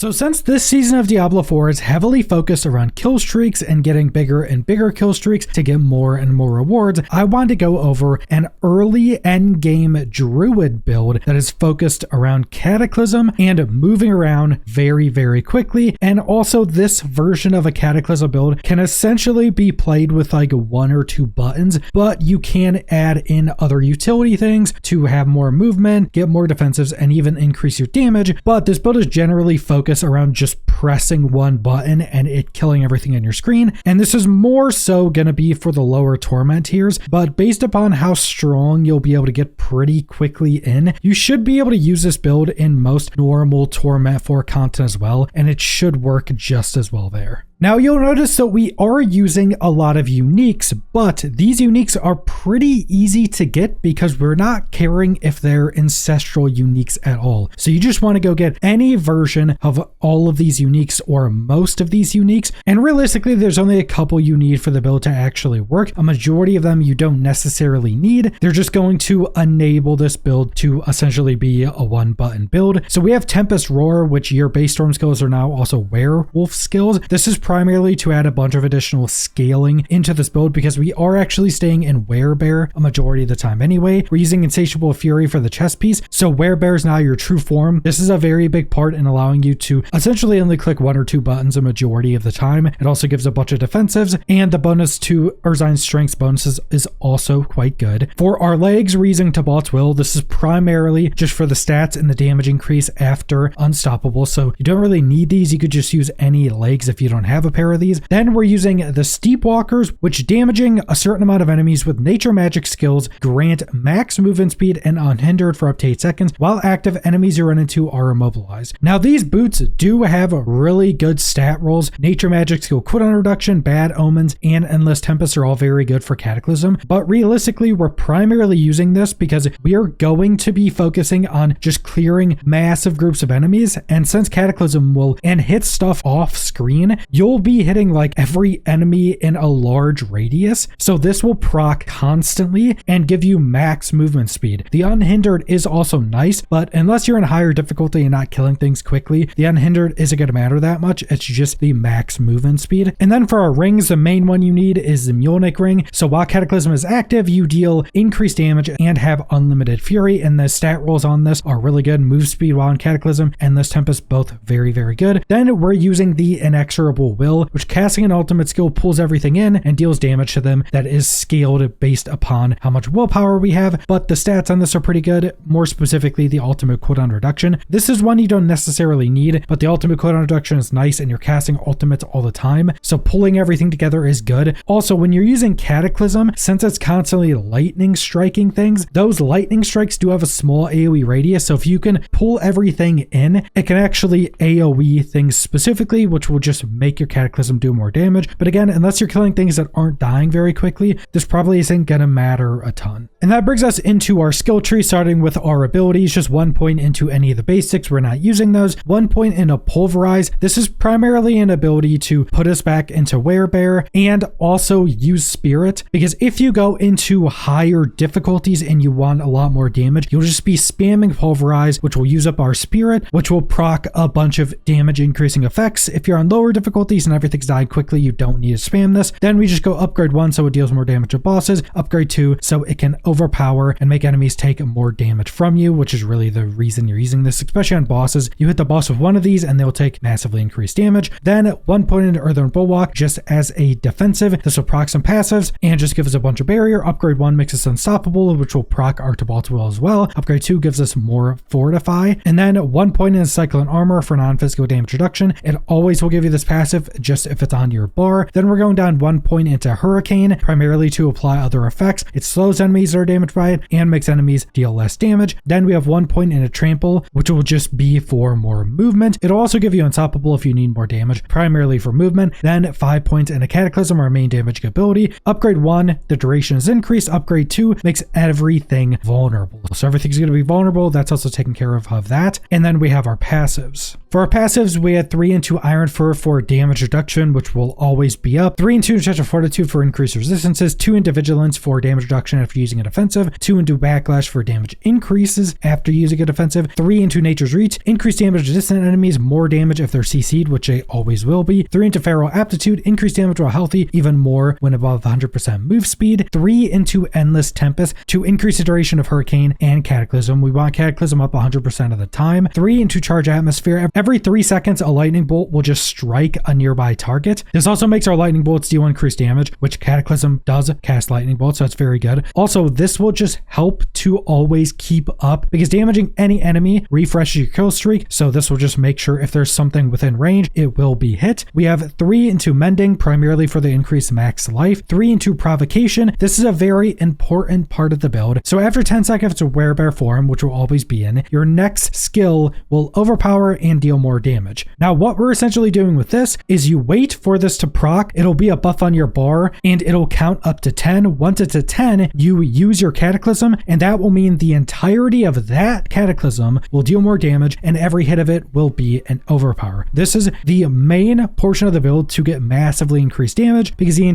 So since this season of Diablo 4 is heavily focused around kill streaks and getting bigger and bigger kill streaks to get more and more rewards, I wanted to go over an early endgame Druid build that is focused around Cataclysm and moving around very, very quickly. And also this version of a Cataclysm build can essentially be played with like 1 or 2 buttons, but you can add in other utility things to have more movement, get more defensives, and even increase your damage. But this build is generally focused around just pressing 1 button and it killing everything on your screen. And this is more so going to be for the lower torment tiers, but based upon how strong you'll be able to get pretty quickly in, you should be able to use this build in most normal torment 4 content as well, and it should work just as well there. Now you'll notice that we are using a lot of uniques, but these uniques are pretty easy to get because we're not caring if they're ancestral uniques at all. So you just want to go get any version of all of these uniques or most of these uniques. And realistically, there's only a couple you need for the build to actually work. A majority of them you don't necessarily need. They're just going to enable this build to essentially be a 1-button build. So we have Tempest Roar, which your base storm skills are now also werewolf skills. This is primarily to add a bunch of additional scaling into this build because we are actually staying in Werebear a majority of the time anyway. We're using Insatiable Fury for the chest piece, so Werebear is now your true form. This is a very big part in allowing you to essentially only click 1 or 2 buttons a majority of the time. It also gives a bunch of defensives, and the bonus to Urzine's strengths bonuses is also quite good. For our legs, we're using Tabalt's Will. This is primarily just for the stats and the damage increase after Unstoppable, so you don't really need these. You could just use any legs if you don't have a pair of these. Then we're using the Steepwalkers, which damaging a certain amount of enemies with nature magic skills grant max movement speed and unhindered for up to 8 seconds, while active enemies you run into are immobilized. Now these boots do have really good stat rolls. Nature magic skill cooldown reduction, bad omens, and endless tempest are all very good for Cataclysm, but realistically we're primarily using this because we are going to be focusing on just clearing massive groups of enemies, and since Cataclysm will and hit stuff off screen, you'll be hitting like every enemy in a large radius, so this will proc constantly and give you max movement speed. The unhindered is also nice, but unless you're in higher difficulty and not killing things quickly, the unhindered isn't going to matter that much. It's just the max movement speed. And then for our rings, the main one you need is the Mjolnir ring. So while Cataclysm is active, you deal increased damage and have unlimited fury, and the stat rolls on this are really good. Move speed while in Cataclysm and this Tempest both very, very good. Then we're using the Inexorable Will, which casting an ultimate skill pulls everything in and deals damage to them that is scaled based upon how much willpower we have, but the stats on this are pretty good. More specifically, the ultimate cooldown reduction. This is one you don't necessarily need, but the ultimate cooldown reduction is nice and you're casting ultimates all the time, so pulling everything together is good. Also, when you're using Cataclysm, since it's constantly lightning striking things, those lightning strikes do have a small AoE radius, so if you can pull everything in, it can actually AoE things specifically, which will just make your Cataclysm do more damage. But again, unless you're killing things that aren't dying very quickly, this probably isn't gonna matter a ton. And that brings us into our skill tree, starting with our abilities. Just 1 point into any of the basics, we're not using those. 1 point into Pulverize. This is primarily an ability to put us back into Werebear and also use Spirit, because if you go into higher difficulties and you want a lot more damage, you'll just be spamming Pulverize, which will use up our Spirit, which will proc a bunch of damage increasing effects. If you're on lower difficulties and everything's dying quickly, you don't need to spam this. Then we just go upgrade 1 so it deals more damage to bosses, upgrade 2 so it can overpower and make enemies take more damage from you, which is really the reason you're using this, especially on bosses. You hit the boss with one of these and they'll take massively increased damage. Then 1 point into Earthen Bulwark just as a defensive. This will proc some passives and just give us a bunch of barrier. Upgrade 1 makes us unstoppable, which will proc our Tabalt's Will as well. Upgrade 2 gives us more fortify. And then 1 point in Cyclone Armor for non-physical damage reduction. It always will give you this passive just if it's on your bar. Then we're going down 1 point into Hurricane, primarily to apply other effects. It slows enemies that are damaged by it and makes enemies deal less damage. Then we have 1 point into Trample, which will just be for more movement. It'll also give you Unstoppable if you need more damage, primarily for movement. Then 5 points into Cataclysm, our main damage ability. Upgrade 1, the duration is increased. Upgrade 2 makes everything vulnerable. So everything's going to be vulnerable. That's also taken care of that. And then we have our passives. For our passives, we had 3 into Iron Fur for damage reduction, which will always be up. 3 into Touch of Fortitude for increased resistances. 2 into Vigilance for damage reduction after using a defensive. 2 into Backlash for damage increases after using a defensive. 3 into Nature's Reach. Increased damage to distant enemies, more damage damage if they're CC'd, which they always will be. 3 into feral aptitude, increased damage while healthy, even more when above 100% move speed. 3 into endless tempest to increase the duration of hurricane and cataclysm. We want cataclysm up 100% of the time. 3 into charge atmosphere. Every 3 seconds, a lightning bolt will just strike a nearby target. This also makes our lightning bolts deal increased damage, which cataclysm does cast lightning bolts, so that's very good. Also, this will just help to always keep up because damaging any enemy refreshes your kill streak, so this will just make sure if there's something within range, it will be hit. We have 3 into mending, primarily for the increased max life. 3 into provocation. This is a very important part of the build. So after 10 seconds of werebear form, which will always be in, your next skill will overpower and deal more damage. Now, what we're essentially doing with this is you wait for this to proc. It'll be a buff on your bar and it'll count up to 10. Once it's at 10, you use your cataclysm, and that will mean the entirety of that cataclysm will deal more damage, and every hit of it will be an overpower. This is the main portion of the build to get massively increased damage because the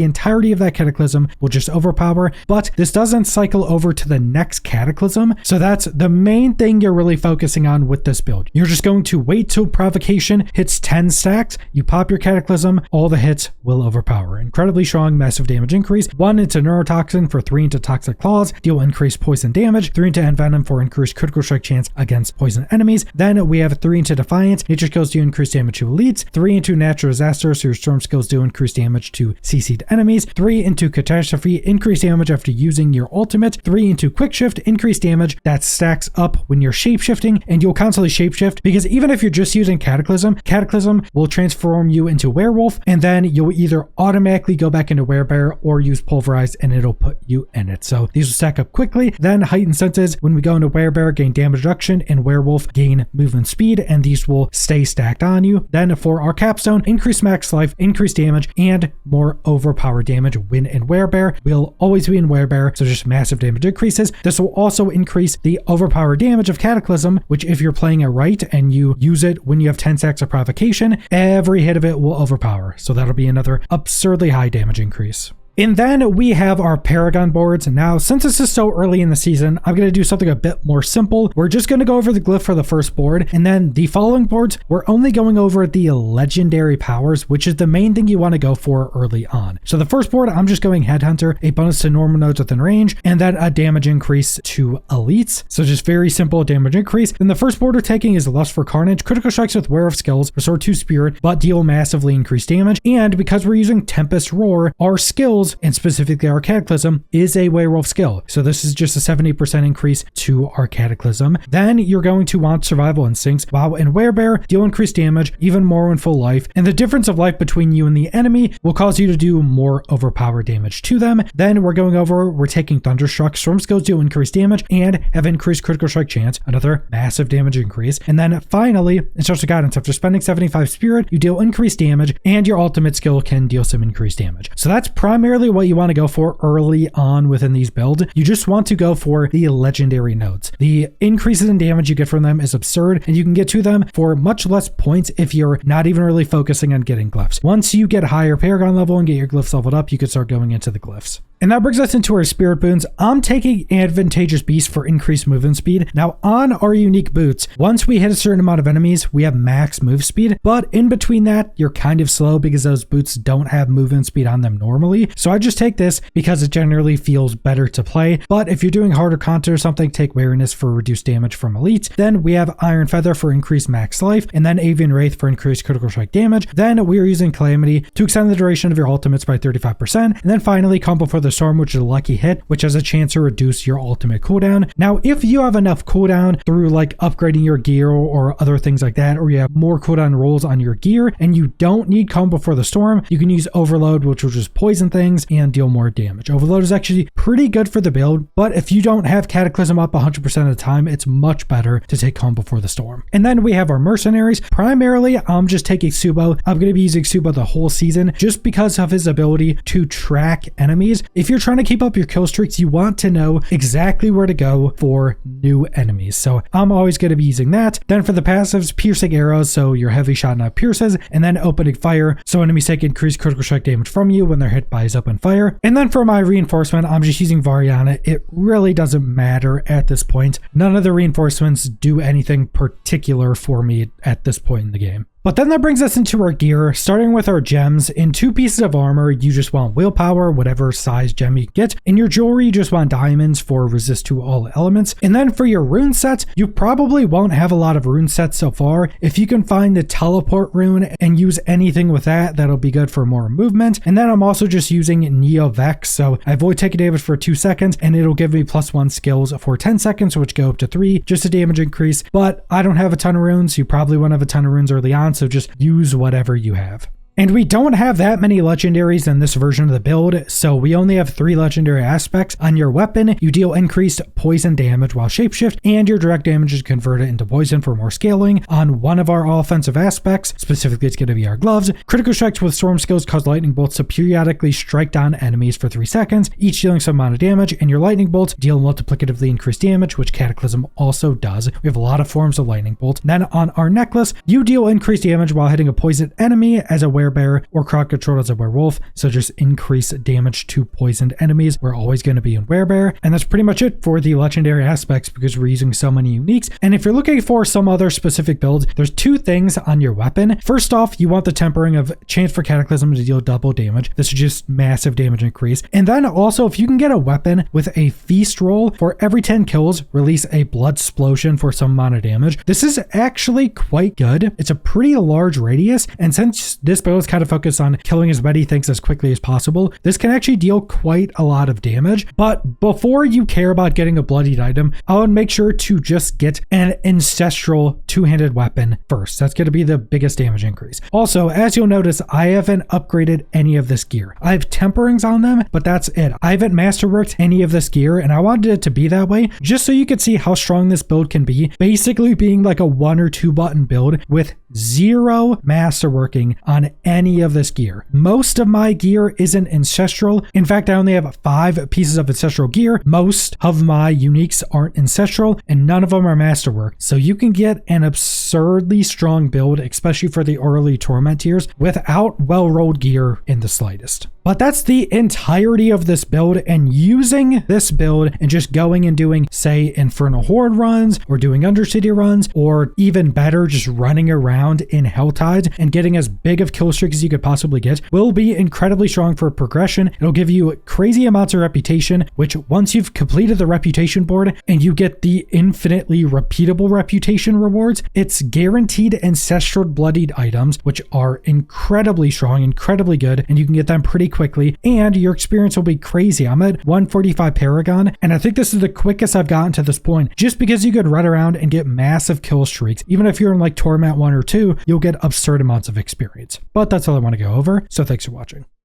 entirety of that cataclysm will just overpower, but this doesn't cycle over to the next cataclysm. So that's the main thing you're really focusing on with this build. You're just going to wait till provocation hits 10 stacks, you pop your cataclysm, all the hits will overpower. Incredibly strong, massive damage increase. 1 into neurotoxin for 3 into toxic claws, deal increased poison damage. 3 into envenom for increased critical strike chance against poison enemies. Then we have 3 into defiance, nature skills do increased damage to elites. 3 into natural disaster, so your storm skills do increased damage to CC'd enemies. 3 into catastrophe, increased damage after using your ultimate. 3 into quick shift, increased damage that stacks up when you're shapeshifting, and you'll constantly shapeshift because even if you're just using cataclysm will transform you into werewolf, and then you'll either automatically go back into werebear or use pulverize and it'll put you in it. So these will stack up quickly. Then heightened senses, when we go into werebear, gain damage reduction, and werewolf gain movement speed, and these will stay stacked on you. Then for our capstone, increased max life, increased damage, and more overpowered damage when in werebear. We'll always be in werebear, so just massive damage increases. This will also increase the overpowered damage of cataclysm, which if you're playing it right and you use it when you have 10 stacks of provocation, every hit of it will overpower. So that'll be another absurdly high damage increase. And then we have our Paragon boards. Now, since this is so early in the season, I'm going to do something a bit more simple. We're just going to go over the glyph for the first board, and then the following boards, we're only going over the legendary powers, which is the main thing you want to go for early on. So the first board, I'm just going Headhunter, a bonus to normal nodes within range, and then a damage increase to elites. So just very simple damage increase. Then the first board we're taking is Lust for Carnage. Critical strikes with Werewolf skills, restore 2 spirit, but deal massively increased damage. And because we're using Tempest Roar, our skills, and specifically our Cataclysm, is a werewolf skill. So this is just a 70% increase to our Cataclysm. Then you're going to want Survival Instincts. While in Werebear, deal increased damage, even more when full life. And the difference of life between you and the enemy will cause you to do more overpowered damage to them. Then we're taking Thunderstruck. Storm skills deal increased damage and have increased critical strike chance, another massive damage increase. And then finally, in Social Guidance, after spending 75 spirit, you deal increased damage, and your ultimate skill can deal some increased damage. So that's primarily what you want to go for early on within these builds. You just want to go for the legendary nodes. The increases in damage you get from them is absurd, and you can get to them for much less points if you're not even really focusing on getting glyphs. Once you get higher Paragon level and get your glyphs leveled up, you can start going into the glyphs. And that brings us into our spirit boons. I'm taking Advantageous Beast for increased movement speed. Now on our unique boots, once we hit a certain amount of enemies, we have max move speed, but in between that, you're kind of slow because those boots don't have movement speed on them normally. So I just take this because it generally feels better to play. But if you're doing harder content or something, take Wariness for reduced damage from elites. Then we have Iron Feather for increased max life, and then Avian Wraith for increased critical strike damage. Then we are using Calamity to extend the duration of your ultimates by 35%. And then finally, Combo for the Storm, which is a lucky hit, which has a chance to reduce your ultimate cooldown. Now, if you have enough cooldown through like upgrading your gear or other things like that, or you have more cooldown rolls on your gear and you don't need Combo for the Storm, you can use Overload, which will just poison things and deal more damage. Overload is actually pretty good for the build, but if you don't have Cataclysm up 100% of the time, it's much better to take Combo for the Storm. And then we have our mercenaries. Primarily, I'm just taking Subo. I'm going to be using Subo the whole season just because of his ability to track enemies. If you're trying to keep up your kill streaks, you want to know exactly where to go for new enemies. So I'm always going to be using that. Then for the passives, Piercing Arrows, so your heavy shot now pierces, and then Opening Fire, so enemies take increased critical strike damage from you when they're hit by his opening open fire. And then for my reinforcement, I'm just using Variana. It really doesn't matter at this point. None of the reinforcements do anything particular for me at this point in the game. But then that brings us into our gear, starting with our gems. In 2 pieces of armor, you just want willpower, whatever size gem you get. In your jewelry, you just want diamonds for resist to all elements. And then for your rune sets, you probably won't have a lot of rune sets so far. If you can find the teleport rune and use anything with that, that'll be good for more movement. And then I'm also just using Neo Vex, so I avoid taking damage for 2 seconds, and it'll give me +1 skills for 10 seconds, which go up to 3, just a damage increase. But I don't have a ton of runes. You probably won't have a ton of runes early on, so just use whatever you have. And we don't have that many legendaries in this version of the build, so we only have 3 legendary aspects. On your weapon, you deal increased poison damage while shapeshift, and your direct damage is converted into poison for more scaling. On one of our offensive aspects, specifically it's going to be our gloves, critical strikes with storm skills cause lightning bolts to periodically strike down enemies for 3 seconds, each dealing some amount of damage, and your lightning bolts deal multiplicatively increased damage, which Cataclysm also does. We have a lot of forms of lightning bolt. Then on our necklace, you deal increased damage while hitting a poisoned enemy as a werebear or crowd controlled as a werewolf, so just increase damage to poisoned enemies. We're always going to be in werebear, and that's pretty much it for the legendary aspects because we're using so many uniques. And if you're looking for some other specific builds, there's 2 things on your weapon. First off, you want the tempering of chance for Cataclysm to deal double damage. This is just massive damage increase. And then also, if you can get a weapon with a feast roll, for every 10 kills, release a blood explosion for some amount of damage. This is actually quite good. It's a pretty large radius, and since this build is kind of focused on killing as many things as quickly as possible, this can actually deal quite a lot of damage. But before you care about getting a bloodied item, I would make sure to just get an ancestral 2-handed weapon first. That's going to be the biggest damage increase. Also, as you'll notice, I haven't upgraded any of this gear. I have temperings on them, but that's it. I haven't masterworked any of this gear, and I wanted it to be that way just so you could see how strong this build can be, basically being like a 1 or 2 button build with 0 masterworking on any of this gear. Most of my gear isn't ancestral. In fact, I only have 5 pieces of ancestral gear. Most of my uniques aren't ancestral, and none of them are masterwork. So you can get an absurdly strong build, especially for the early torment tiers, without well-rolled gear in the slightest. But that's the entirety of this build, and using this build and just going and doing, say, Infernal Horde runs, or doing Undercity runs, or even better, just running around in Helltides and getting as big of kill streaks as you could possibly get, will be incredibly strong for progression. It'll give you crazy amounts of reputation, which once you've completed the reputation board and you get the infinitely repeatable reputation rewards, it's guaranteed ancestral bloodied items, which are incredibly strong, incredibly good, and you can get them pretty quickly, and your experience will be crazy. I'm at 145 Paragon, and I think this is the quickest I've gotten to this point, just because you could run around and get massive kill streaks. Even if you're in like Torment 1 or 2, you'll get absurd amounts of experience. But that's all I want to go over, so thanks for watching.